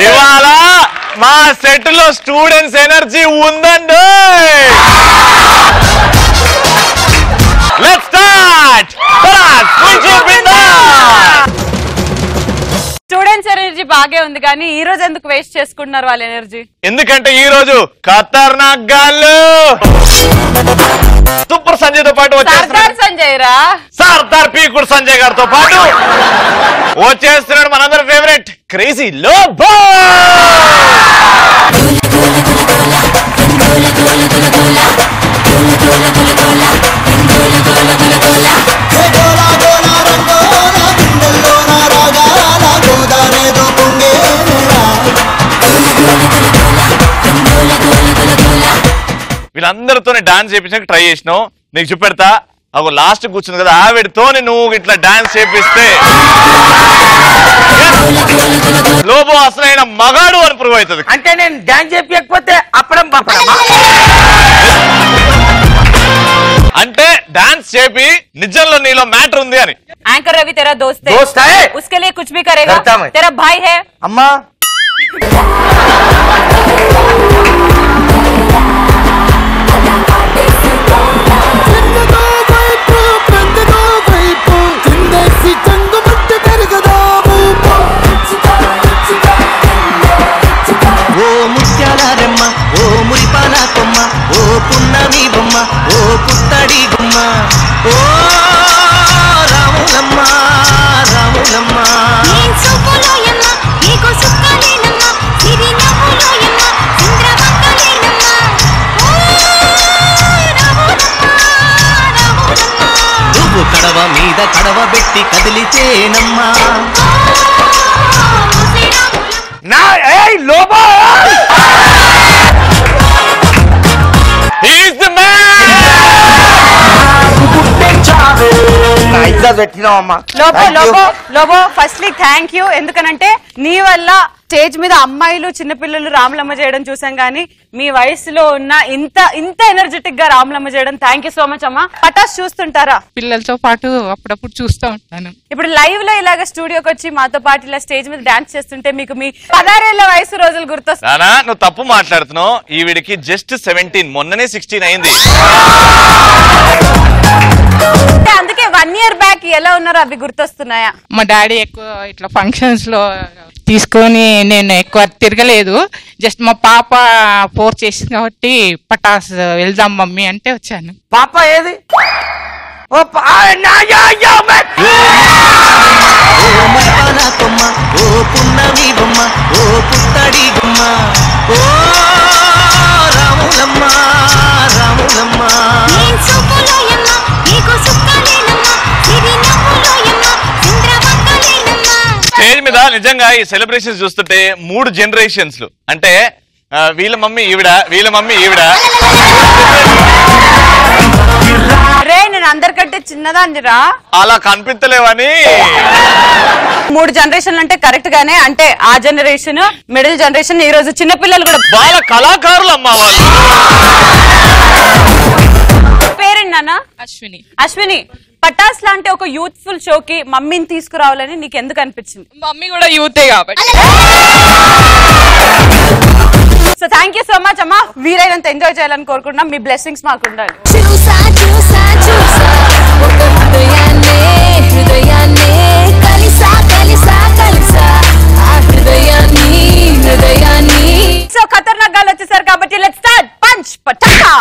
ఇవాళ మా సెట్ లో స్టూడెంట్స్ ఎనర్జీ ఉందండి. Let's start. స్టూడెంట్స్ ఎనర్జీ బాగే ఉంది కానీ ఈ రోజు ఎందుకు వేస్ట్ చేసుకుంటున్నారు వాళ్ళ ఎనర్జీ? ఎందుకంటే ఈ రోజు ఖతర్నాక్ గాళ్ళు సూపర్ సంజయ్ తో పాటు సర్దార్ సంజయ్ రా, సర్దార్ పీకుడు సంజయ్ గారితో పాటు వచ్చేస్తున్నాడు మనందరి ఫేవరెట్ క్రేజీ లోబో. వీళ్ళందరితోనే డాన్స్ చేయించడానికి ట్రై చేసినావు. నీకు చూపెడతా. ఒక లాస్ట్ కూర్చుంది కదా ఆవిడతో నువ్వు ఇట్లా డాన్స్ చేపిస్తే లోబో అసలైన మగాడు అని ప్రూవ్ అవుతుంది. అంటే నేను డాన్స్ చెప్పకపోతే అప్పడం అంటే డాన్స్ చేపి నిజంలో నీలో మ్యాటర్ ఉంది అని. యాంకర్ రవి तेरा दोस्त है, उसके लिए कुछ भी करेगा, तेरा भाई है. అమ్మా ఓ ముత్యాలమ్మ, ఓ మురిపాల కొమ్మ, ఓ పున్నమి బొమ్మ, ఓ పుత్తడి గుమ్మ, ఓ రాములమ్మ రాములమ్మ. నువ్వు కడవ మీద కడవ పెట్టి కదిలితేనమ్మా నా Lobo Lobo firstly thank you. ఎందుకనంటే నీ వల్ల స్టేజ్ మీద అమ్మాయిలు చిన్నపిల్లలు రాములమ్మ చేయడం చూసాం కానీ మీ వయసులో ఉన్న ఇంత ఎనర్జెటిక్ గా రాములమ్మ చేయడం థ్యాంక్ యూ సో మచ్ అమ్మా. పటాస్ చూస్తుంటారా? పిల్లలతో పాటు అప్పుడప్పుడు చూస్తూ ఉంటాను. ఇప్పుడు లైవ్ లో ఇలాగ స్టూడియోకి వచ్చి మాతో పాటు ఇలా స్టేజ్ మీద డాన్స్ చేస్తుంటే మీకు మీ 16 ఏళ్ల వయసు రోజులు గుర్తొస్తాయి. నువ్వు తప్పు మాట్లాడుతున్నావు. ఈవిడికి జస్ట్ 17, మొన్ననే 16 అయింది. అందుకే 1 year బ్యాక్ ఎలా ఉన్నారో అవి గుర్తొస్తున్నాయా? మా డాడీ ఎక్కువ ఇట్లా ఫంక్షన్స్ లో తీసుకొని నేను ఎక్కువ తిరగలేదు. జస్ట్ మా పాప ఫోర్స్ చేసింది కాబట్టి పటాస్ వెళ్దాం మమ్మీ అంటే వచ్చాను. పాప ఏది? ఓ మురిపాల కొమ్మ, ఓ పున్నమి బొమ్మ, ఓ పుత్తడి గుమ్మ, ఓ రాములమ్మ రాములమ్మ. స్టేజ్ మీద నిజంగా ఈ సెలబ్రేషన్స్ చూస్తుంటే 3 జనరేషన్స్ అంటే వీళ్ళ మమ్మీ ఈవిడ, వీళ్ళ మమ్మీ ఈవిడ. రే నేను అందరికంటే చిన్నదాన్నిరా. అలా కనిపించలేవని 3 జనరేషన్లు అంటే కరెక్ట్ గానే, అంటే ఆ జనరేషన్, మిడిల్ జనరేషన్, ఈ రోజు చిన్నపిల్లలు కూడా బాల కళాకారులు అమ్మా వాళ్ళు. పేరేంటి నాన్న? అశ్విని. అశ్విని, పటాస్ లాంటి ఒక యూత్ఫుల్ షోకి మమ్మీని తీసుకురావాలని నీకు ఎందుకు అనిపించింది? మమ్మీ కూడా యూతే కాబట్టి. So thank you so much అమ్మా. వీలైనంత ఎంజాయ్ చేయాలని కోరుకుంటున్నాం. మీ బ్లెస్సింగ్స్ మాకు ఉండాలి. సో ఖతర్నాక్ గాలు వచ్చేసారు కాబట్టి లెట్స్ స్టార్ట్ పంచ్ పటాకా.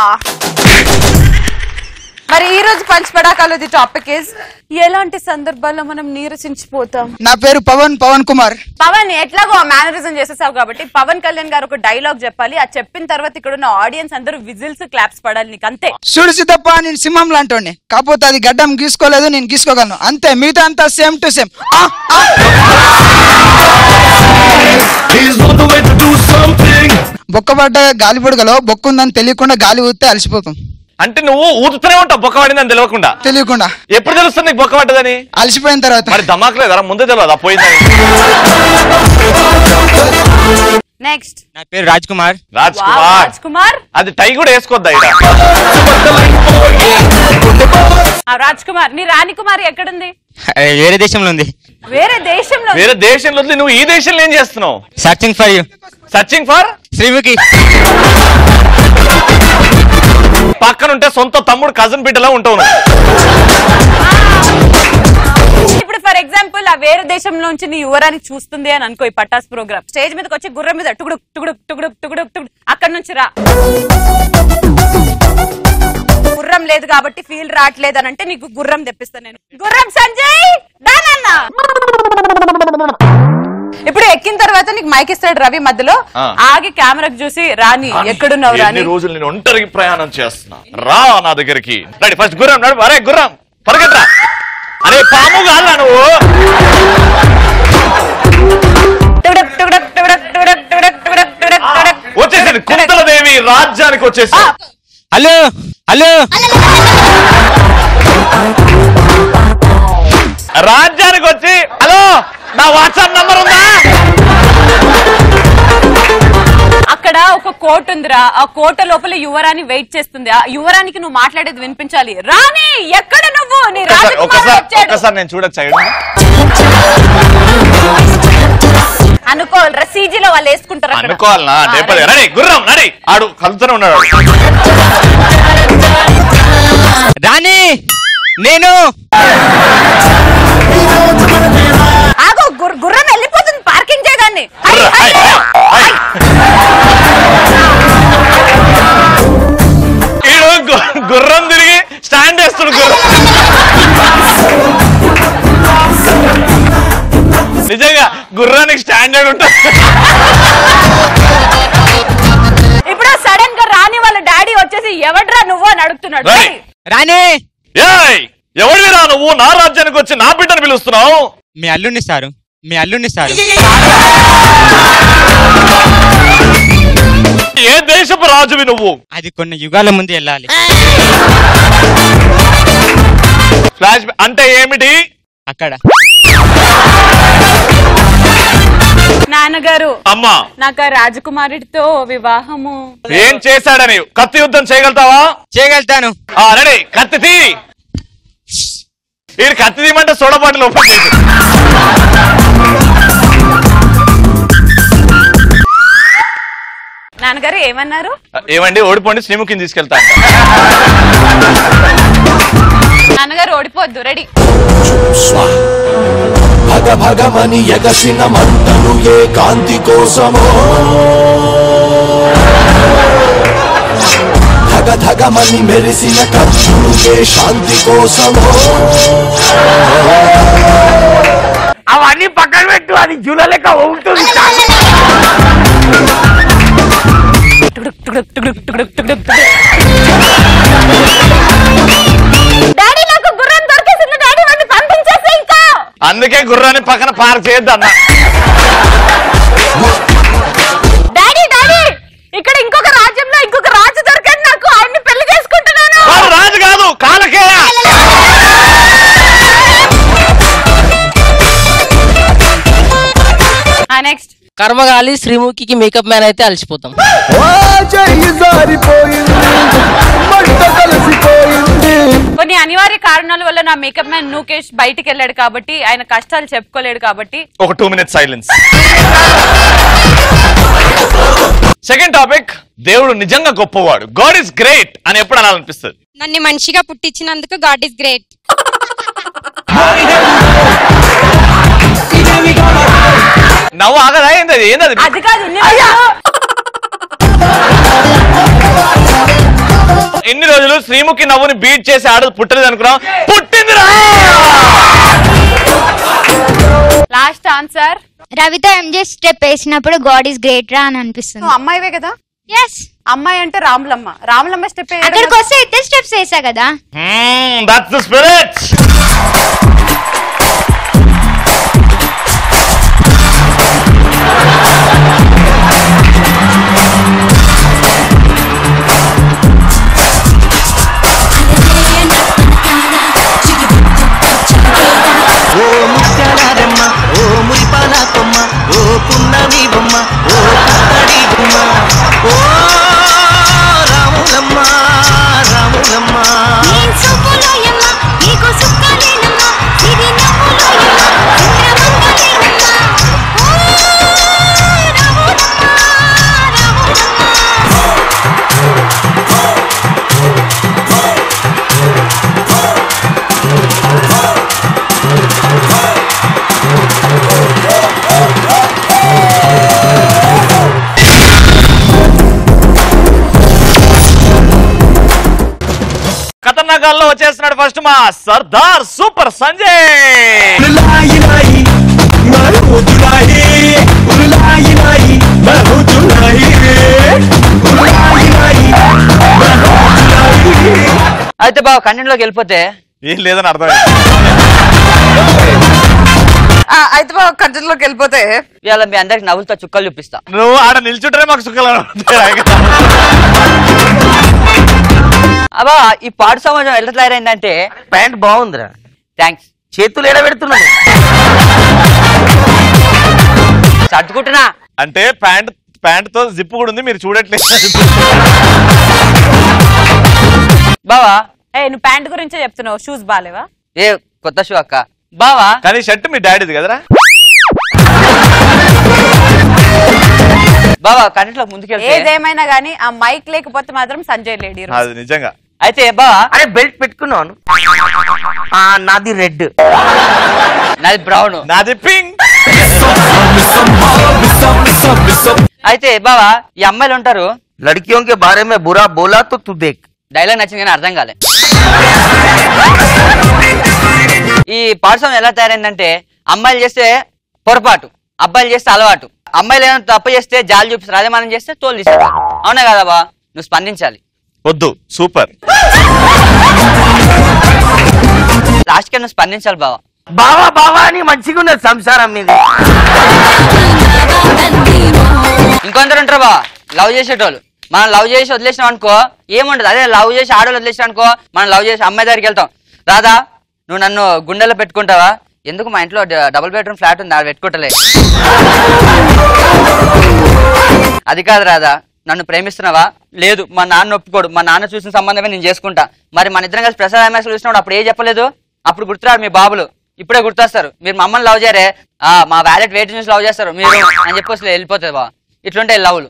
మరి ఈ రోజు పంచ్ పటాకాలు టాపిక్ ఇస్ ఎలాంటి సందర్భాల్లో మనం నీరసించిపోతాం. నా పేరు పవన్ కుమార్. పవన్ ఎట్లాగో మేనరిజం చేసేసావు కాబట్టి పవన్ కళ్యాణ్ గారు ఒక డైలాగ్ చెప్పాలి. అది చెప్పిన తర్వాత ఇక్కడ ఉన్న ఆడియన్స్ అందరూ విజిల్స్ క్లాప్స్ పడాలి నీకు, అంతే. చూడు సిద్ధప్ప, నేను సింహం లాంటోని, కాకపోతే అది గడ్డం గీసుకోలేదు, నేను గీసుకోగలను అంతే. మిగతా అంతా సేమ్ టు సేమ్. బొక్కబడ్డ గాలి బుడగలో బొక్కుందని తెలియకుండా గాలి ఊస్తే అలసిపోతాం. అంటే నువ్వు ఊదుతూనే ఉంటావు బొక్క పడిందని తెలియకుండా. ఎప్పుడు తెలుస్తుంది నీకు బొక్క పడ్డదని? అలసిపోయిన తర్వాత. మరి ధమాక్ లేదా? ముందే తెలియదు పోయిందని. నెక్స్ట్ నా పేరు రాజ్ కుమార్. రాజ్ కుమార్ అది టై కూడా వేసుకోద్దా? రాజ్ కుమార్, నీ రాణి కుమారి ఎక్కడుంది? వేరే దేశంలో ఉంది. వేరే దేశంలో వదిలి నువ్వు ఈ దేశంలో ఏం చేస్తున్నావు? Searching for you. Searching for Sreemukhi. పక్కన ఉంటే సొంత తమ్ముడు కజన్ బిడ్డలా ఉంటావు నువ్వు. ఇప్పుడు ఫర్ ఎగ్జాంపుల్ ఆ వేరే దేశంలోంచి నీ యువరాన్ని చూస్తుంది అని అనుకో, ఈ పటాస్ ప్రోగ్రామ్ స్టేజ్ మీదకి వచ్చి గుర్రం మీద టుగుడు టుగుడు టుగుడు టుగుడు టుగుడు అక్కడ నుంచి రా, గుర్రం లేదు కాబట్టి ఫీల్ రావట్లేదు అని అంటే నీకు గుర్రం తెప్పిస్తాను నేను. గుర్రం సంజయ్ దానన్నా. ఇప్పుడు ఎక్కిన తర్వాత నీకు మైక్ ఇస్తాడు రవి, మధ్యలో ఆగి కెమెరాకి చూసి రాని ఎక్కడున్నావు రాని. రోజులు నేను ఒంటరికి ప్రయాణం చేస్తున్నా, రా నా దగ్గరికి. ఫస్ట్ గుర్రం నడు. అరే గుర్రం పరిగెత్తరా. అరే పాము కాదా నువ్వు? వచ్చేసింది కుంతలదేవి రాజ్యానికి వచ్చేసి. హలో హలో రాజ్యానికి వచ్చి హలో నా వాట్సాప్ నంబర్ ఉందా? అక్కడ ఒక కోట ఉందిరా, ఆ కోట లోపల యువరాణి వెయిట్ చేస్తుంది. ఆ యువరానికి నువ్వు మాట్లాడేది వినిపించాలి. రాణి ఎక్కడ నువ్వు? నీ ఒకసారి నేను చూడొచ్చా? అనుకోవాలరా, సీజీలో వాళ్ళు వేసుకుంటారు. అనుకోవాలనా? నడి గుర్రం నడి. ఆడు కలుతూనే ఉన్నాడు. రాణి నేను ఆగో, గుర్రం వెళ్ళిపోతుంది పార్కింగ్ చేయగానే. గుర్రం తిరిగి స్టాండ్ వేస్తుడు. గుర్రం నిజంగా గుర్రానికి స్టాండర్డ్ ఉంటుంది. ఇప్పుడు సడన్ గా రాణి వాళ్ళ డాడీ వచ్చేసి ఎవడ్రా నువ్వు అని అడుగుతున్నాడు. రాణి ఎవరిరా నువ్వు? నా రాజ్యానికి వచ్చి నా బిడ్డను పిలుస్తున్నావు? మీ అల్లుడిని సారు, మీ అల్లుడిని సారు. ఏ దేశపు రాజువి నువ్వు? అది కొన్ని యుగాల ముందు వెళ్ళాలి. ఫ్లాష్ అంటే ఏమిటి? అక్కడ నాన్నగారు అమ్మా నాకు రాజకుమారుడితో వివాహము. ఏం చేశాడని? కత్తి యుద్ధం చేయగలుగుతావా? చేయగలుగుతాను. రెడీ, కత్తి తీ. ఇది కత్తి తీయమంటే సోడబాటిల్ ఓపెన్ చేసి. నాన్నగారు ఏమన్నారు? ఏమండి ఓడిపోండి, శ్రీముఖిని తీసుకెళ్తాను. నాన్నగారు ఓడిపోద్దు. రెడీ. భగ భగమని ఎగసిన మంటలు ఏ కాంతి కోసమో, ధగ ధగమని మెరిసిన కక్షులు ఏ శాంతి కోసమో. అవన్నీ పక్కన పెట్టు, అది జూల లెక్క ఉంటుంది. డాడీ నాకు గుర్రం దొరికేసింది డాడీ, వాడిని పంపించేస్తే ఇంకా. అందుకే గుర్రాన్ని పక్కన పార్క్ చేయొద్దన్న. డాడీ డాడీ ఇక్కడ ఇంకొక రాజ్యంలో ఇంకొక రాజు దొరికాడు నాకు, ఆయన్ని పెళ్లి చేసుకుంటున్నాను. రాజు కాదు, కాలకేయ. నెక్స్ట్ కర్మగాలి శ్రీముఖికి మేకప్ మ్యాన్ అయితే అలసిపోతాం. కొన్ని అనివార్య కారణాల వల్ల నా మేకప్ మ్యాన్ నూకేష్ బయటికి వెళ్ళాడు కాబట్టి, ఆయన కష్టాలు చెప్పుకోలేడు కాబట్టి ఒక 2 minutes సైలెన్స్. సెకండ్ టాపిక్, దేవుడు నిజంగా గొప్పవాడు. గాడ్ ఇస్ గ్రేట్ అని ఎప్పుడు అనాలనిపిస్తుంది? నన్ను మనిషిగా పుట్టించినందుకు గాడ్ ఇస్ గ్రేట్. నవ్వు ఆగదా? ఏంటది? అది కాదు. ఎన్ని రోజులు శ్రీముఖి నవ్వుని బీట్ చేసి ఆడదు పుట్టలేదు అనుకున్నాం, పుట్టిందిరా. Last answer. రవితో ఎంజే స్టెప్ వేసినప్పుడు గాడ్ ఇస్ గ్రేట్ రా అని అనిపిస్తుంది. అమ్మాయివే కదా? ఎస్. అమ్మాయి అంటే రాములమ్మ. రాములమ్మ స్టెప్ అక్కడికి వస్తే ఇద్దరు స్టెప్స్ వేసా కదా. That's the spirit. ఓ ముత్యాలారమ్మ, ఓ మురిపాల కొమ్మ, ఓ పున్నమి బొమ్మ, ఓ పుత్తడి బొమ్మ, ఓ రాములమ్మ రాములమ్మ. నేను సూపులోయమ్మ, నీకు సూపు వచ్చేస్తున్నాడు ఫస్ట్ మా సర్దార్ సూపర్ సంజయ్. అయితే బాబు కంటెంట్లోకి వెళ్ళిపోతే ఏం లేదని అర్థం. అయితే కంటెంట్లోకి వెళ్ళిపోతే ఇవాళ మీ అందరికి నవ్వులతో చుక్కలు చూపిస్తా. నువ్వు ఆడ నిల్చుంటే మాకు సుఖాలు. అబ్బా ఈ పాడు సమాజం ఎలా తయారైందంటే ప్యాంట్ బాగుందిరా. థ్యాంక్స్. చేతులు ఎడబెడుతున్నాను సర్దుకుంటున్నా. అంటే ప్యాంట్ తో జిప్పు కూడా ఉంది, మీరు చూడట్లేదు. బావా నువ్వు ప్యాంట్ గురించే చెప్తున్నావు, షూస్ బాలేవా? ఏ కొత్త షూ అక్క. బావా కానీ షర్ట్ మీ డాడీది కదరా. బావా కంటెంట్లో ముందుకెళ్తే ఏదేమైనా గానీ ఆ మైక్ లేకపోతే మాత్రం సంజయ్ లేడీ. అది నిజంగా. అయితే బావా అరే బెల్ట్ పెట్టుకున్నాను. నాది రెడ్, నాది బ్రౌన్, నాది పింక్. అయితే బావా ఈ అమ్మాయిలు ఉంటారు, లడ్కియోं के बारे में बुरा बोला तो तू देख. డైలాగ్ నచ్చింది కానీ అర్థం కాలే. ఈ పాఠశాల ఎలా తయారైందంటే అమ్మాయిలు చేస్తే పొరపాటు, అబ్బాయిలు చేస్తే అలవాటు. అమ్మాయిలు ఏమైనా తప్పు చేస్తే జాలి చూపిస్తారు, అదే మనం చేస్తే తోలు తీస్తారు. అవునా కదా బా? నువ్వు స్పందించాలి. వద్దు, సూపర్. లాస్ట్ కి నువ్వు స్పందించాలి బావా. బావా బావా అని మంచిగా ఉన్నది సంసారం మీద. ఇంకొందరు ఉంటారు బా లవ్ చేసేటోళ్ళు. మనం లవ్ చేసి వదిలేసినాం అనుకో ఏముండదు. అదే లవ్ చేసి ఆడోళ్ళు వదిలేసినాం అనుకో, మనం లవ్ చేసి అమ్మాయి దగ్గరికి వెళ్తాం. రాదా నువ్వు నన్ను గుండెలో పెట్టుకుంటావా? ఎందుకు మా ఇంట్లో డబుల్ బెడ్రూమ్ ఫ్లాట్ ఉంది, ఆడ పెట్టుకుంటలే. అది కాదు రాదా, నన్ను ప్రేమిస్తున్నావా? లేదు, మా నాన్న ఒప్పుకోడు, మా నాన్న చూసిన సంబంధమే నేను చేసుకుంటా. మరి మన ఇద్దరం కలిసి ప్రసాద్ ఎంఎస్ చూసినప్పుడు అప్పుడు ఏ చెప్పలేదు? అప్పుడు గుర్తురాడు మీ బాబులు, ఇప్పుడే గుర్తొస్తారు. మీరు మమ్మల్ని లవ్ చేయరే, మా వ్యాలెట్ వెయిట్ చూసి లవ్ చేస్తారు మీరు అని చెప్పి వెళ్ళిపోతుంది బా. ఇట్లుంటాయి లవ్లు.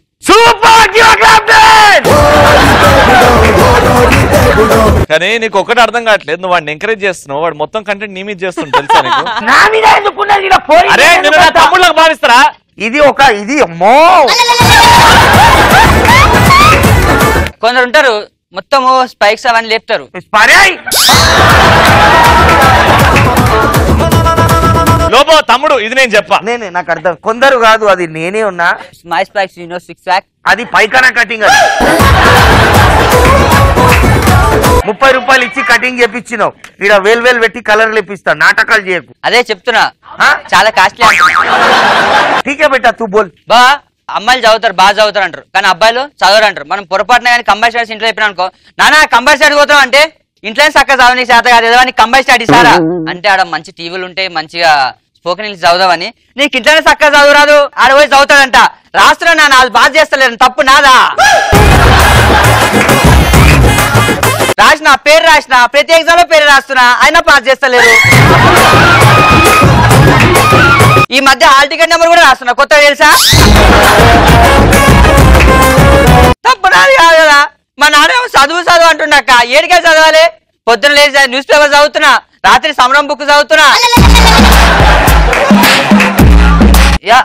కానీ నీకు ఒకటి అర్థం కావట్లేదు, నువ్వు వాడిని ఎంకరేజ్ చేస్తున్నావు, వాడు మొత్తం కంటెంట్ నీ మీద చేస్తుంది తెలుసా నీకు? నా మీద ఎందుకున్నది? అరే నేను నా తమ్ముళ్ళకి భావిస్తారా? ఇది అమ్మో. కొందరు ఉంటారు మొత్తము స్పైక్స్ అవన్నీ లేపుతారు. లోపో తమ్ముడు ఇది నేను చెప్పా. నేనే నాకు అర్థం. కొందరు కాదు, అది నేనే ఉన్నా. మై స్పైక్స్ సిక్స్ ప్యాక్ అది పైకనా కటింగ్. అది 30 రూపాయలు ఇచ్చి కటింగ్ చేపించినావు, ఇక్కడ వేలు పెట్టి కలర్ లేపిస్తా. నాటకాలు చేయకు. అదే చెప్తున్నా, చాలా కాస్ట్లీ. ఠీకే బెట్టా తూ బోల్. బా అమ్మాయిలు చదువుతారు, బాగా చదువుతారు అంటారు, కానీ అబ్బాయిలు చదవరు అంటారు. మనం పొరపాటున కానీ కంబైన్ స్టడీస్ ఇంట్లో చెప్పినా అనుకో, నానా కంబైన్ స్టడీ పోతాం అంటే ఇంట్లో చక్కగా చదవని చేత కాదు, ఏదో కంబైన్ స్టడీ సారా అంటే ఆడ మంచి టీవీలు ఉంటాయి, మంచిగా స్పోకెన్ ఇంగ్లీష్ చదువుదామని. నీకు ఇంట్లోనే చక్కగా చదువురాదు, ఆడ పోయి చదువుతాడంట. రాస్తున్నా నాన్న, అది బాగా చేస్తలేదు, తప్పు నాదా? రాసిన పేరు రాసిన, ప్రతి ఎగ్జామ్ లో పేరు రాస్తున్నా, అయినా పాస్ చేస్తలేరు. ఈ మధ్య హాల్ టికెట్ నెంబర్ కూడా రాస్తున్నా, కొత్తగా తెలుసా? తప్పు నాది కాదు కదా. మా నాన్న చదువు అంటున్నాక ఏడికెళ్ళి చదవాలి? పొద్దున లేచి న్యూస్ పేపర్ చదువుతున్నా, రాత్రి సమరం బుక్ చదువుతున్నా.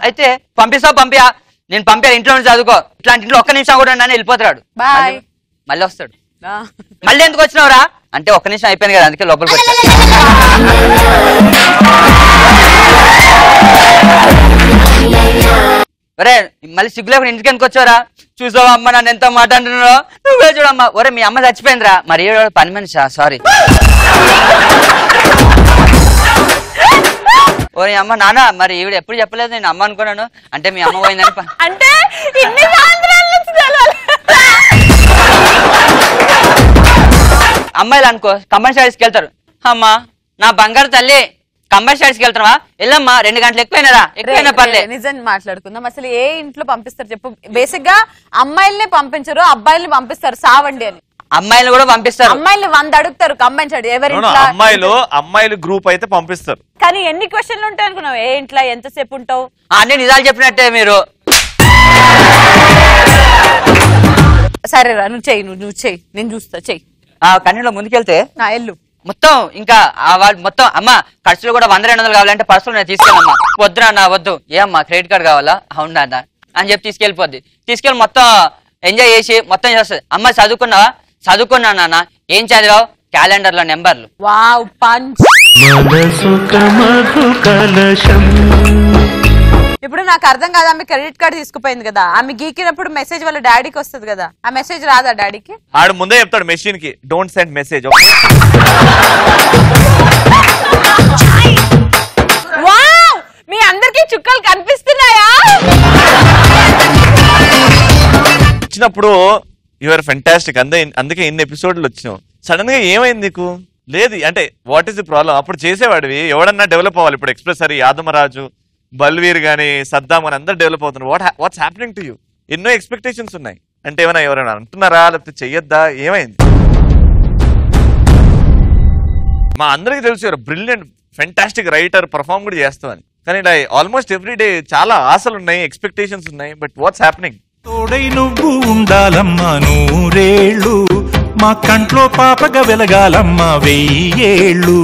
అయితే పంపియా, నేను పంపా, ఇంట్లో నుంచి చదువుకో. ఇట్లాంటి ఇంట్లో ఒక్క నిమిషం కూడా నన్ను వెళ్ళిపోతాడు. మళ్ళీ వస్తాడు. మళ్ళీ ఎందుకు వచ్చినావురా అంటే ఒక్క నిమిషం అయిపోయింది కదా, అందుకే లోపలికి వచ్చా. ఒరే మళ్ళీ సిగ్గు లేకుండా ఇంటికి ఎందుకు వచ్చారా? చూసావా అమ్మ నన్ను ఎంత మాట అంటున్నారో, నువ్వే చూడమ్మా. ఒరే మీ అమ్మ చచ్చిపోయిందిరా. మరి పని మనిషా? సారీ. ఓ అమ్మ నాన్న మరి ఈవిడ ఎప్పుడు చెప్పలేదు, నేను అమ్మ అనుకున్నాను. అంటే మీ అమ్మ పోయిందని. అంటే అమ్మాయిలు అనుకో కంబైన్ స్టడీస్కి వెళ్తారు. అమ్మా నా బంగారు తల్లి కంబైన్ స్టడీస్కి వెళ్తావా? వెళ్ళమ్మా, 2 గంటలు ఎక్కువైనారా? ఎక్కువైనా పర్లే. నిజం మాట్లాడుకుందాం. అసలు ఏ ఇంట్లో పంపిస్తారు చెప్పు? బేసిక్ గా అమ్మాయిల్ని పంపించరు, అబ్బాయిల్ని పంపిస్తారు సావండి అని. అమ్మాయిలు కూడా పంపిస్తారు. అమ్మాయిలు 100 అడుగుతారు కంబైన్ స్టడీ ఎవరి ఇంట్లో. అమ్మాయిలు గ్రూప్ అయితే పంపిస్తారు. కానీ ఎన్ని క్వశ్చన్లు ఉంటాయి అనుకున్నావు? ఏ ఇంట్లో ఎంతసేపు ఉంటావు? అన్ని నిజాలు చెప్పినట్టే మీరు. సరేరా నువ్వు చెయ్యి, నువ్వు చెయ్యి, నేను చూస్తా, చెయ్యి. కన్నీలో ముందుకెళ్తే నా ఎల్లు మొత్తం ఇంకా వాళ్ళు మొత్తం అమ్మ ఖర్చులు కూడా 100-200 కావాలంటే పర్సులు నేను తీసుకెళ్ళమ్మా. వద్దురా అన్న వద్దు. ఏమ్మా క్రెడిట్ కార్డు కావాలా? అవునా అన్న అని చెప్పి తీసుకెళ్ళిపోద్ది. తీసుకెళ్ళి మొత్తం ఎంజాయ్ చేసి మొత్తం చేస్తుంది. అమ్మ చదువుకున్నావా? చదువుకున్నా నాన్న. ఏం చదివావు? క్యాలెండర్ లో నెంబర్లు. Wow punch. ఇప్పుడు నాకు అర్థం కాదు, ఆమె క్రెడిట్ కార్డు తీసుకుపోయింది కదా, ఆమె గీకినప్పుడు మెసేజ్ వాళ్ళ డాడీకి వస్తుంది కదా, ఆ మెసేజ్ రాదా డాడీకి? ఆడు ముందే చెప్తాడు మెషిన్ కి డోంట్ సెండ్ మెసేజ్. వావ్ మీ అందరికి చుక్కలు కనిపిస్తున్నాయా? వచ్చినప్పుడు యువర్ ఫెంటాస్టిక్, అందుకే ఇన్ని ఎపిసోడ్లు వచ్చినావు. సడన్ గా ఏమైంది నీకు? లేదు అంటే వాట్ ఈస్ ది ప్రాబ్లం? అప్పుడు చేసేవాడివి, ఎవడన్నా డెవలప్ అవ్వాలి. ఇప్పుడు ఎక్స్ప్రెస్ హరి, యాదమరాజు, బల్వీర్ గానీ, సద్దాం అని అందరు డెవలప్ అవుతున్నారు. What's happening to you? ఎన్నో ఎక్స్పెక్టేషన్స్ ఉన్నాయి. అంటే ఏమైనా ఎవరైనా అంటున్నారా, లేకపోతే చెయ్యొద్దా, ఏమైంది? మా అందరికి తెలుసు your brilliant fantastic writer, perform కూడా చేస్తామని. కానీ ఇలా ఆల్మోస్ట్ ఎవ్రీ డే చాలా ఆశలు ఉన్నాయి, ఎక్స్పెక్టేషన్స్ ఉన్నాయి. But what's happening? తోడై నువ్వు ఉండాలమ్మా నూరేళ్ళు, మా కంట్లో పాపగా వెలగాలమ్మా 1000 ఏళ్ళు.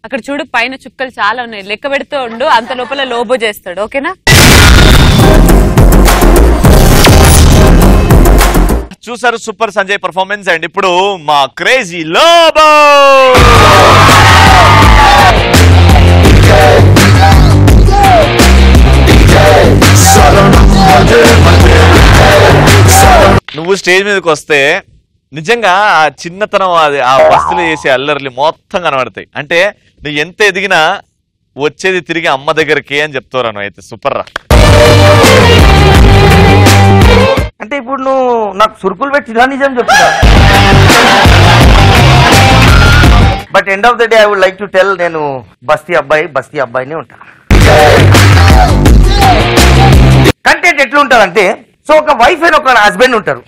అక్కడ చూడు పైన చుక్కలు చాలా ఉన్నాయి, లెక్క పెడుతూ ఉండు, అంత లోపల లోబో చేస్తాడు. ఓకేనా? చూసారు సూపర్ సంజయ్ పర్ఫార్మెన్స్. అండ్ ఇప్పుడు మా క్రేజీ లోబో. నువ్వు స్టేజ్ మీదకి వస్తే నిజంగా ఆ చిన్నతనం, అది ఆ బస్సులు చేసే అల్లర్లు మొత్తం కనబడతాయి. అంటే నువ్వు ఎంత ఎదిగినా వచ్చేది తిరిగి అమ్మ దగ్గరికి అని చెప్తావు. నువ్వు అయితే సూపర్ రా. అంటే ఇప్పుడు నువ్వు నాకు సురుకులు పెట్టినా నిజం చెప్తా. But end of the day I would like to tell, నేను బస్తీ అబ్బాయినే ఉంటా. కంటెంట్ ఎట్లుంటదంటే, సో ఒక వైఫ్ అని ఒక హస్బెండ్ ఉంటారు.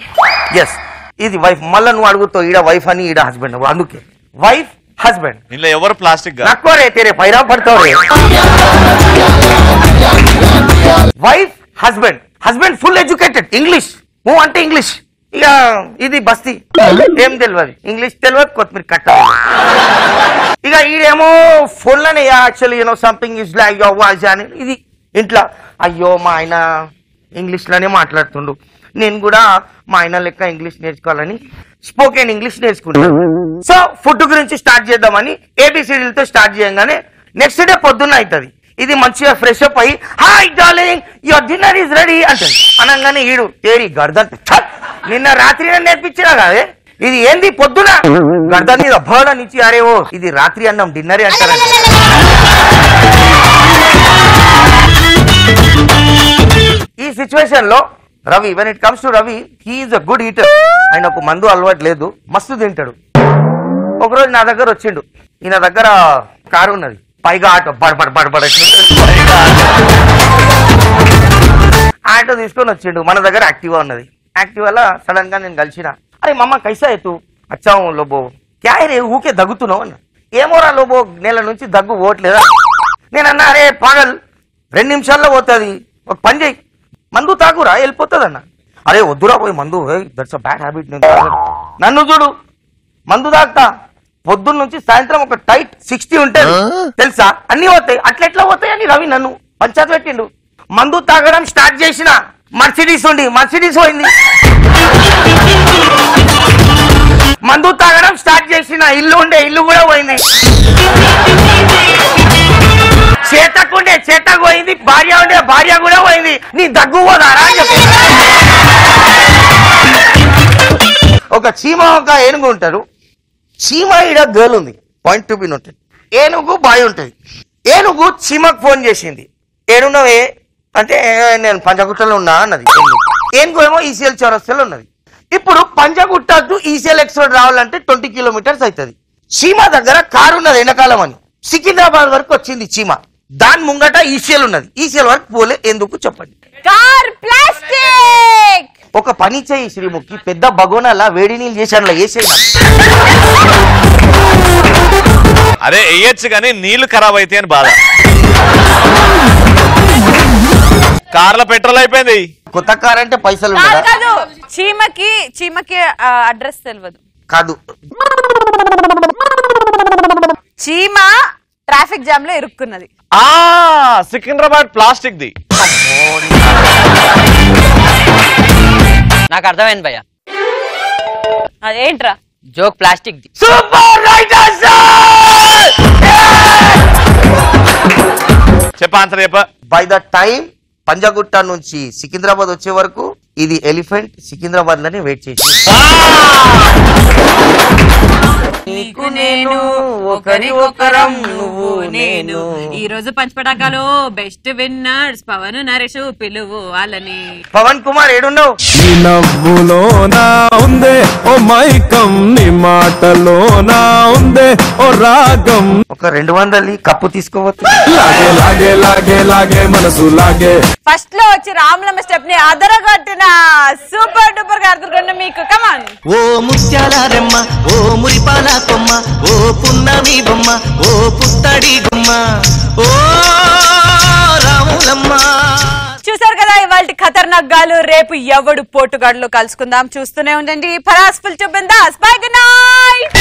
ఎస్, ఇది వైఫ్. మళ్ళీ నువ్వు అడుగుతావు ఈడ వైఫ్ అని, ఈడ హస్బెండ్. అందుకే వైఫ్ హస్బెండ్. ఇంట్లో ఎవరు ప్లాస్టిక్ నక్కువ రే తెరే పైరా పడతావు రే. Wife husband, husband full educated, English నువ్వు అంటే ఇంగ్లీష్. ఇక ఇది బస్తీ, ఏం తెలియదు, ఇంగ్లీష్ తెలియదు, కొత్తిమీర కట్ట. ఇక ఈడేమో ఫోన్లోనే actually you know something is like your voice అని. ఇది ఇంట్లో అయ్యో మా ఆయన ఇంగ్లీష్లోనే మాట్లాడుతుండు, నేను కూడా మా ఆయన లెక్క ఇంగ్లీష్ నేర్చుకోవాలని స్పోకెన్ ఇంగ్లీష్ నేర్చుకుంటాను. సో ఫుడ్ గురించి స్టార్ట్ చేద్దామని ఏబిసిడీలతో స్టార్ట్ చేయగానే నెక్స్ట్ డే పొద్దున్న అవుతుంది. ఇది మంచిగా ఫ్రెష్ అప్ అయ్యి hi darling your dinner is ready అంటాడు. అనగానే ఈడు తేరి గర్దన్, నిన్న రాత్రి నేర్పించినా కాదే, ఇది ఏంది పొద్దున గర్దన్ మీద బోర్డ నుంచి, అరే ఓ ఇది రాత్రి అన్నం డిన్నరే అంటారు. ఈ సిచ్యువేషన్ లో Ravi, when it comes to Ravi, he is a good eater. ఆయనకు మందు అలవాటు లేదు, మస్తు తింటాడు. ఒకరోజు నా దగ్గర వచ్చిండు, ఈయన దగ్గర కారు ఉన్నది, పైగా ఆటో బడబడ ఆటో తీసుకొని వచ్చిండు. మన దగ్గర యాక్టివా ఉన్నది, యాక్టివాలో సడన్ గా నేను కలిసిన, అరే మమ్మ కైసా ఎత్తు వచ్చావు లోబో, క్యా రే ఊకే దగ్గుతున్నావు అన్న. ఏమోరా లోబో, నెల నుంచి దగ్గు పోవట్లేదా. నేను అన్నా అరే పాగల్ 2 నిమిషాల్లో పోతుంది, ఒక పని చేయి మందు తాగురా వెళ్ళిపోతుంది అన్న. అరే వద్దురా పోయి మందు, దట్స్ అ బ్యాడ్ హ్యాబిట్. నన్ను చూడు మందు తాగుతా, పొద్దున్న నుంచి సాయంత్రం ఒక టైట్ 60 ఉంటుంది తెలుసా, అన్ని పోతాయి. అట్లెట్లా పోతాయి అని రవి నన్ను పంచాయతీ పెట్టిండు. మందు తాగడం స్టార్ట్ చేసిన, మర్సిడీస్ పోయింది. మందు తాగడం స్టార్ట్ చేసిన, ఇల్లు కూడా పోయింది. చేతకు పోయింది, భార్య కూడా పోయింది. నీ దగ్గు పోదారా అని చెప్పి ఒక చీమ ఒక ఏనుగు ఉంటారు. చీమ ఈడ గర్ల్ ఉంది, పాయింట్ టు బి నోటెడ్. ఏనుగు బాయ్ ఉంటుంది. ఏనుగు చీమకు ఫోన్ చేసింది, ఏడున్నవే అంటే నేను పంజగుట్టలో ఉన్నా అన్నది. ఏనుగు ఏమో ఈసీఎల్ చౌరస్తాలో ఉన్నది. ఇప్పుడు Panjagutta to ECIL X road రావాలంటే 20 కిలోమీటర్స్ అవుతుంది. చీమ దగ్గర కారు ఉన్నది ఎండాకాలం అని, సికింద్రాబాద్ వరకు వచ్చింది చీమ. దాని ముంగట ఈసీఎల్ ఉన్నది, ఈసీఎల్ వరకు పోలే. ఎందుకు చెప్పండి? Car plastic. ఒక పని చేయి శ్రీముఖి, పెద్ద బగోనాల వేడి నీళ్ళు చేసి అట్లా వేసేయి. అరే వేయచ్చు కానీ నీళ్లు ఖరాబ్ అయితే అని బాధ. కార్ల పెట్రోల్ అయిపోయింది. కొత్త కార్ అంటే పైసలు కాదు, చీమకి అడ్రస్ తెలియదు కాదు. చీమ ట్రాఫిక్ జామ్ లో ఇరుక్కున్నది. Secunderabad plastic the. నాకు అర్థమైంది భయ్యా. అదేంట్రా? Joke plastic the. Super right answer. చెప్ప ఆన్సర్ చెప్ప. బై ద టైం పంజాగుట్ట నుంచి సికింద్రాబాద్ వచ్చే వరకు ఇది ఎలిఫెంట్ సికింద్రాబాద్ లోనే వెయిట్ చేసి నీకు నేను ఒకరి ఒకరం నువ్వు నేను. ఈ రోజు పంచపటాకాలు బెస్ట్ విన్నర్స్ పవన్ నరేష్ పిలువు వాళ్ళని. పవన్ కుమార్ ఏడున్నావు? నీ నవ్వులోనా ఉందే ఓ మైకం, నీ మాటలోనా ఉందే ఓ రాగం. ఒక 200 కప్పు తీసుకోవచ్చు. లాగే లాగే లాగే లాగే మనసు లాగే. ఫస్ట్ లో వచ్చి రామ్లమ్మ స్టెప్ ని అదరగొట్టిన సూపర్ డూపర్ గా అర్థం మీకు. కమాన్. ఓ ముత్యాల రెమ్మ ఓ మురిపాల కొమ్మ ఓ పున్నమి బొమ్మ ఓ పుత్తడి గుమ్మ ఓ రాములమ్మ. చూసారు కదా ఇవాళ ఖతర్నాక్ గాలు. రేపు ఎవడు పోటుగాడులో కలుసుకుందాం. చూస్తూనే ఉండండి Paras full to bindaas. By good night.